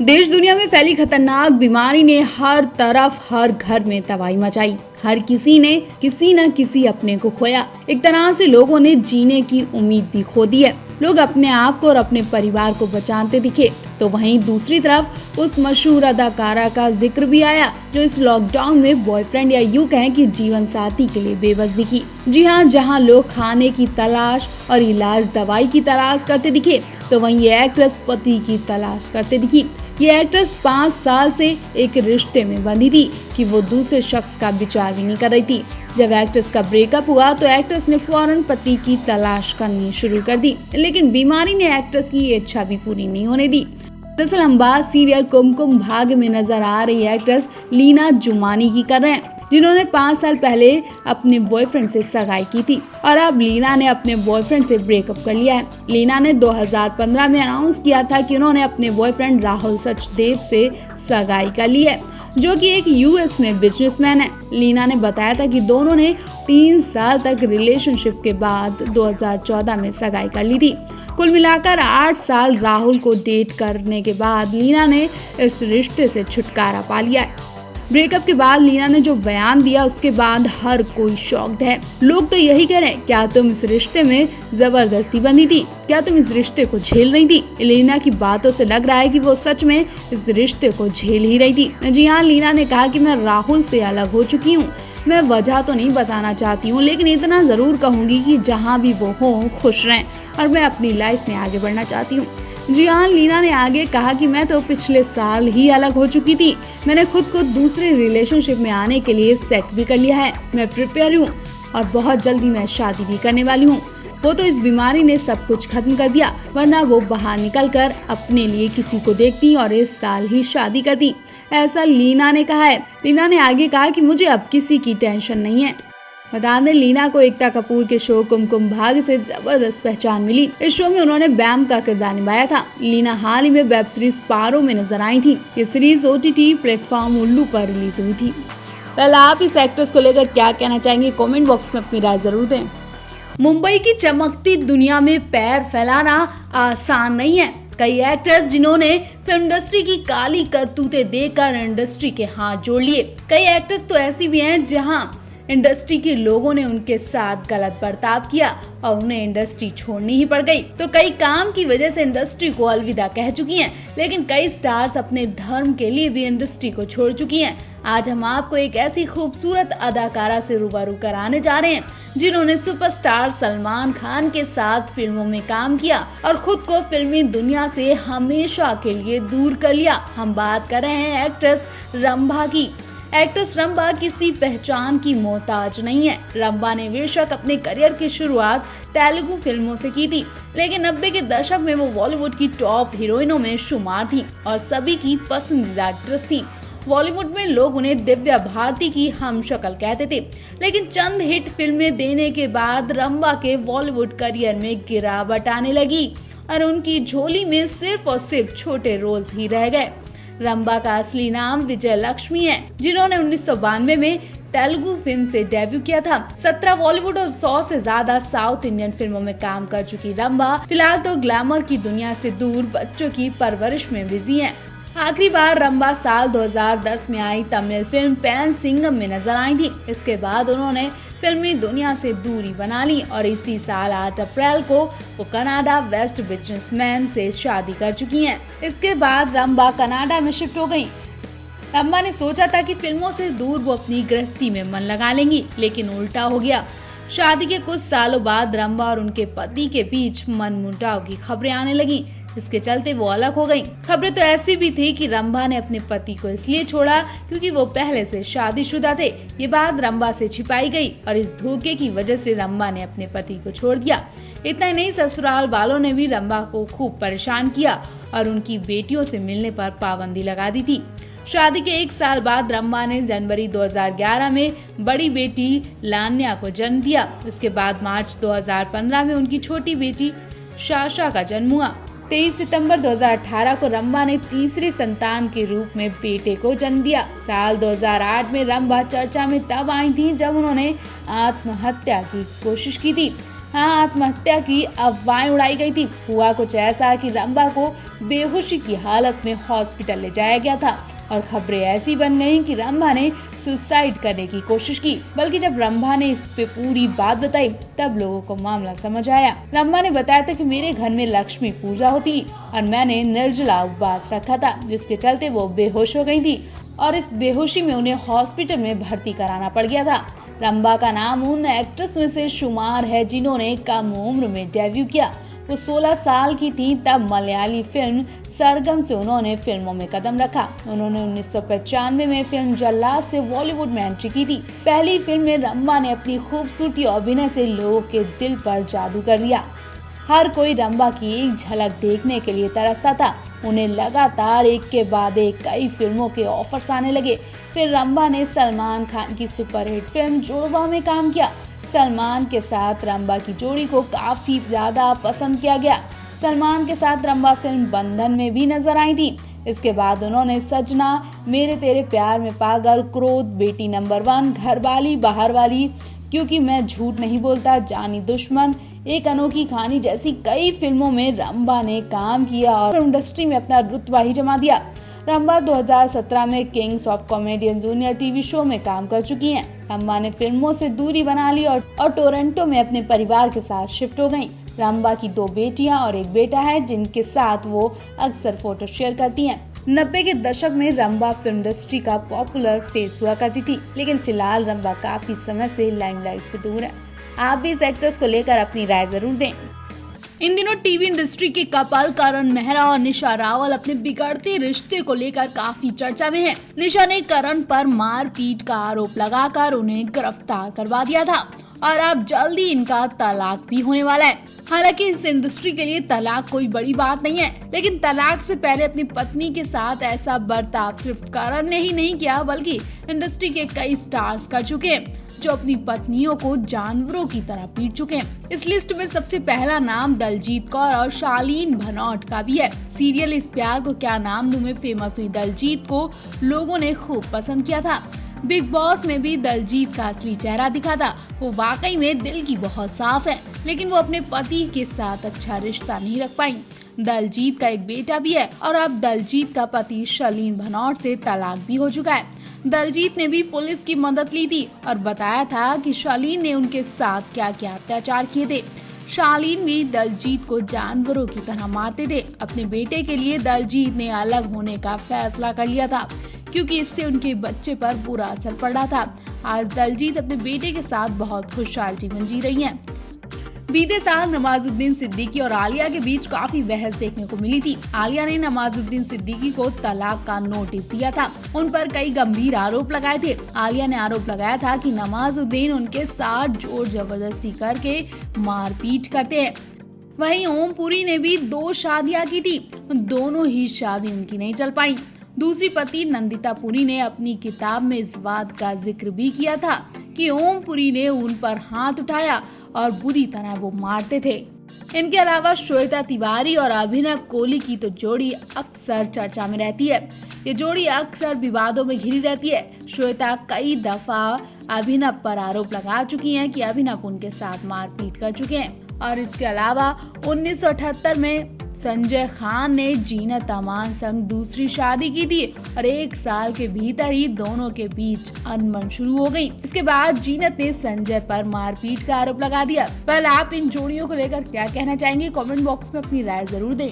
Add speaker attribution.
Speaker 1: देश दुनिया में फैली खतरनाक बीमारी ने हर तरफ हर घर में तबाही मचाई। हर किसी ने किसी न किसी अपने को खोया। एक तरह से लोगों ने जीने की उम्मीद भी खो दी है। लोग अपने आप को और अपने परिवार को बचाते दिखे तो वहीं दूसरी तरफ उस मशहूर अदाकारा का जिक्र भी आया जो इस लॉकडाउन में बॉयफ्रेंड या यूं कहें कि जीवन साथी के लिए बेबस दिखी। जी हाँ, जहां लोग खाने की तलाश और इलाज दवाई की तलाश करते दिखे तो वहीं ये एक्ट्रेस पति की तलाश करते दिखी। ये एक्ट्रेस 5 साल से एक रिश्ते में बंधी थी कि वो दूसरे शख्स का विचार भी नहीं कर रही थी। जब एक्ट्रेस का ब्रेकअप हुआ तो एक्ट्रेस ने फौरन पति की तलाश करनी शुरू कर दी, लेकिन बीमारी ने एक्ट्रेस की ये इच्छा भी पूरी नहीं होने दी। दरअसल हम बात सीरियल कुमकुम भाग्य में नजर आ रही एक्ट्रेस लीना जुमानी की कर रहे हैं, जिन्होंने 5 साल पहले अपने बॉयफ्रेंड से सगाई की थी और अब लीना ने अपने बॉयफ्रेंड से ब्रेकअप कर लिया है। लीना ने 2015 में अनाउंस किया था कि उन्होंने अपने बॉयफ्रेंड राहुल सचदेव से सगाई कर ली है, जो कि एक यूएस में बिजनेसमैन है। लीना ने बताया था कि दोनों ने 3 साल तक रिलेशनशिप के बाद 2014 में सगाई कर ली थी। कुल मिलाकर 8 साल राहुल को डेट करने के बाद लीना ने इस रिश्ते से छुटकारा पा लिया है। ब्रेकअप के बाद लीना ने जो बयान दिया उसके बाद हर कोई शॉक्ड है। लोग तो यही कह रहे हैं, क्या तुम इस रिश्ते में जबरदस्ती बंधी थी? क्या तुम इस रिश्ते को झेल रही थी? लीना की बातों से लग रहा है कि वो सच में इस रिश्ते को झेल ही रही थी। जी हाँ, लीना ने कहा कि मैं राहुल से अलग हो चुकी हूँ। मैं वजह तो नहीं बताना चाहती हूँ, लेकिन इतना जरूर कहूंगी कि जहाँ भी वो हो खुश रहें और मैं अपनी लाइफ में आगे बढ़ना चाहती हूँ। जी हाँ, लीना ने आगे कहा कि मैं तो पिछले साल ही अलग हो चुकी थी। मैंने खुद को दूसरे रिलेशनशिप में आने के लिए सेट भी कर लिया है। मैं प्रिपेयर हूँ और बहुत जल्दी मैं शादी भी करने वाली हूँ। वो तो इस बीमारी ने सब कुछ खत्म कर दिया, वरना वो बाहर निकलकर अपने लिए किसी को देखती और इस साल ही शादी करती, ऐसा लीना ने कहा है। लीना ने आगे कहा कि मुझे अब किसी की टेंशन नहीं है। बता दें, लीना को एकता कपूर के शो कुमकुम भाग्य से जबरदस्त पहचान मिली। इस शो में उन्होंने बैम का किरदार निभाया था। लीना हाल ही में वेब सीरीज पारो में नजर आई थी। ये सीरीज OTT प्लेटफॉर्म उल्लू पर रिलीज हुई थी। आप इस एक्ट्रेस को लेकर क्या कहना चाहेंगे? कमेंट बॉक्स में अपनी राय जरूर दें। मुंबई की चमकती दुनिया में पैर फैलाना आसान नहीं है। कई एक्टर्स जिन्होंने फिल्म इंडस्ट्री की काली करतूतें देखकर इंडस्ट्री के हाथ जोड़ लिए। कई एक्टर्स तो ऐसी भी हैं जहां इंडस्ट्री के लोगों ने उनके साथ गलत बर्ताव किया और उन्हें इंडस्ट्री छोड़नी ही पड़ गई। तो कई काम की वजह से इंडस्ट्री को अलविदा कह चुकी हैं, लेकिन कई स्टार्स अपने धर्म के लिए भी इंडस्ट्री को छोड़ चुकी हैं। आज हम आपको एक ऐसी खूबसूरत अदाकारा से रूबरू कराने जा रहे हैं जिन्होंने सुपरस्टार सलमान खान के साथ फिल्मों में काम किया और खुद को फिल्मी दुनिया से हमेशा के लिए दूर कर लिया। हम बात कर रहे हैं एक्ट्रेस रंभा की। एक्ट्रेस रंभा किसी पहचान की मोहताज नहीं है। रंभा ने बेशक अपने करियर की शुरुआत तेलुगु फिल्मों से की थी, लेकिन 90 के दशक में वो बॉलीवुड की टॉप हीरोइनों में शुमार थी और सभी की पसंदीदा एक्ट्रेस थी। बॉलीवुड में लोग उन्हें दिव्या भारती की हमशक्ल कहते थे, लेकिन चंद हिट फिल्में देने के बाद रंभा के बॉलीवुड करियर में गिरावट आने लगी और उनकी झोली में सिर्फ और सिर्फ छोटे रोल्स ही रह गए। रंभा का असली नाम विजय लक्ष्मी है, जिन्होंने 1992 में तेलुगु फिल्म से डेब्यू किया था। 17 बॉलीवुड और 100 से ज्यादा साउथ इंडियन फिल्मों में काम कर चुकी रंभा फिलहाल तो ग्लैमर की दुनिया से दूर बच्चों की परवरिश में बिजी हैं। आखिरी बार रंभा साल 2010 में आई तमिल फिल्म पैन सिंगम में नजर आई थी। इसके बाद उन्होंने फिल्मी दुनिया से दूरी बना ली और इसी साल 8 अप्रैल को वो कनाडा वेस्ट बिजनेसमैन से शादी कर चुकी हैं। इसके बाद रंभा कनाडा में शिफ्ट हो गई। रंभा ने सोचा था कि फिल्मों से दूर वो अपनी गृहस्थी में मन लगा लेंगी, लेकिन उल्टा हो गया। शादी के कुछ सालों बाद रंभा और उनके पति के बीच मनमुटाव की खबरें आने लगी। इसके चलते वो अलग हो गई। खबरें तो ऐसी भी थी कि रंभा ने अपने पति को इसलिए छोड़ा क्योंकि वो पहले से शादीशुदा थे। ये बात रंभा से छिपाई गई और इस धोखे की वजह से रंभा ने अपने पति को छोड़ दिया। इतना ही नहीं, ससुराल वालों ने भी रंभा को खूब परेशान किया और उनकी बेटियों से मिलने पर पाबंदी लगा दी थी। शादी के 1 साल बाद रंभा ने जनवरी 2011 में बड़ी बेटी लान्या को जन्म दिया। इसके बाद मार्च 2015 में उनकी छोटी बेटी शाशा का जन्म हुआ। 23 सितंबर 2018 को रंभा ने तीसरी संतान के रूप में बेटे को जन्म दिया। साल 2008 में रंभा चर्चा में तब आई थी जब उन्होंने आत्महत्या की कोशिश की थी। आत्महत्या की अफवाहें उड़ाई गई थी। हुआ कुछ ऐसा कि रंभा को बेहोशी की हालत में हॉस्पिटल ले जाया गया था और खबरें ऐसी बन गईं कि रंभा ने सुसाइड करने की कोशिश की। बल्कि जब रंभा ने इस पे पूरी बात बताई तब लोगों को मामला समझ आया। रंभा ने बताया था कि मेरे घर में लक्ष्मी पूजा होती और मैंने निर्जला उपवास रखा था, जिसके चलते वो बेहोश हो गई थी और इस बेहोशी में उन्हें हॉस्पिटल में भर्ती कराना पड़ गया था। रंभा का नाम उन एक्ट्रेस में से शुमार है जिन्होंने कम उम्र में डेब्यू किया। वो 16 साल की थी तब मलयाली फिल्म सरगम से उन्होंने फिल्मों में कदम रखा। उन्होंने 1995 में फिल्म जल्लाद से बॉलीवुड में एंट्री की थी। पहली फिल्म में रंभा ने अपनी खूबसूरती और अभिनय से लोगों के दिल पर जादू कर दिया। हर कोई रंभा की एक झलक देखने के लिए तरसता था। उन्हें लगातार एक के बाद एक कई फिल्मों के ऑफर्स आने लगे। फिर रंभा ने सलमान खान की सुपरहिट फिल्म जुड़वा में काम किया। सलमान के साथ रंभा की जोड़ी को काफी ज्यादा पसंद किया गया। सलमान के साथ रंभा फिल्म बंधन में भी नजर आई थी। इसके बाद उन्होंने सजना, मेरे तेरे प्यार में पागल, क्रोध, बेटी नंबर 1, घरवाली, बाहर वाली, क्योंकि मैं झूठ नहीं बोलता, जानी दुश्मन, एक अनोखी कहानी जैसी कई फिल्मों में रंभा ने काम किया और इंडस्ट्री में अपना रुतबा ही जमा दिया। रंभा 2017 में Kings of comedian junior TV show में काम कर चुकी हैं। रंभा ने फिल्मों से दूरी बना ली और टोरंटो में अपने परिवार के साथ शिफ्ट हो गईं। रंभा की 2 बेटियां और एक बेटा है जिनके साथ वो अक्सर फोटो शेयर करती हैं। 90 के दशक में रंभा फिल्म इंडस्ट्री का पॉपुलर फेस हुआ करती थी, लेकिन फिलहाल रंभा काफी समय से लाइमलाइट से दूर है। आप भी इस एक्ट्रेस को लेकर अपनी राय जरूर दें। इन दिनों टीवी इंडस्ट्री के कपल करण मेहरा और निशा रावल अपने बिगड़ते रिश्ते को लेकर काफी चर्चा में है। निशा ने करण पर मारपीट का आरोप लगाकर उन्हें गिरफ्तार करवा दिया था और अब जल्दी इनका तलाक भी होने वाला है। हालांकि इस इंडस्ट्री के लिए तलाक कोई बड़ी बात नहीं है, लेकिन तलाक से पहले अपनी पत्नी के साथ ऐसा बर्ताव सिर्फ करण ने ही नहीं किया बल्कि इंडस्ट्री के कई स्टार्स कर चुके हैं जो अपनी पत्नियों को जानवरों की तरह पीट चुके हैं। इस लिस्ट में सबसे पहला नाम दलजीत कौर और शालीन भनौट का भी है। सीरियल इस प्यार को क्या नाम दूं में फेमस हुई दलजीत को लोगों ने खूब पसंद किया था। बिग बॉस में भी दलजीत का असली चेहरा दिखा था। वो वाकई में दिल की बहुत साफ है, लेकिन वो अपने पति के साथ अच्छा रिश्ता नहीं रख पाई। दलजीत का एक बेटा भी है और अब दलजीत का पति शालीन भनौट से तलाक भी हो चुका है। दलजीत ने भी पुलिस की मदद ली थी और बताया था कि शालीन ने उनके साथ क्या क्या अत्याचार किए थे। शालीन भी दलजीत को जानवरों की तरह मारते थे। अपने बेटे के लिए दलजीत ने अलग होने का फैसला कर लिया था क्योंकि इससे उनके बच्चे पर बुरा असर पड़ रहा था। आज दलजीत अपने बेटे के साथ बहुत खुशहाल जीवन जी रही हैं। बीते साल नवाजुद्दीन सिद्दीकी और आलिया के बीच काफी बहस देखने को मिली थी। आलिया ने नवाजुद्दीन सिद्दीकी को तलाक का नोटिस दिया था। उन पर कई गंभीर आरोप लगाए थे। आलिया ने आरोप लगाया था कि नवाजुद्दीन उनके साथ जोर जबरदस्ती करके मारपीट करते हैं। वहीं ओम पुरी ने भी 2 शादियां की थी, दोनों ही शादी उनकी नहीं चल पाई। दूसरी पति नंदिता पुरी ने अपनी किताब में इस बात का जिक्र भी किया था कि ओम पुरी ने उन पर हाथ उठाया और बुरी तरह वो मारते थे। इनके अलावा श्वेता तिवारी और अभिनव कोहली की तो जोड़ी अक्सर चर्चा में रहती है। ये जोड़ी अक्सर विवादों में घिरी रहती है। श्वेता कई दफा अभिनव पर आरोप लगा चुकी हैं कि अभिनव उनके साथ मारपीट कर चुके हैं। और इसके अलावा 1978 में संजय खान ने जीनत अमान संग दूसरी शादी की थी और 1 साल के भीतर ही दोनों के बीच अनबन शुरू हो गई। इसके बाद जीनत ने संजय पर मारपीट का आरोप लगा दिया। पहले आप इन जोड़ियों को लेकर क्या कहना चाहेंगे? कमेंट बॉक्स में अपनी राय जरूर दें।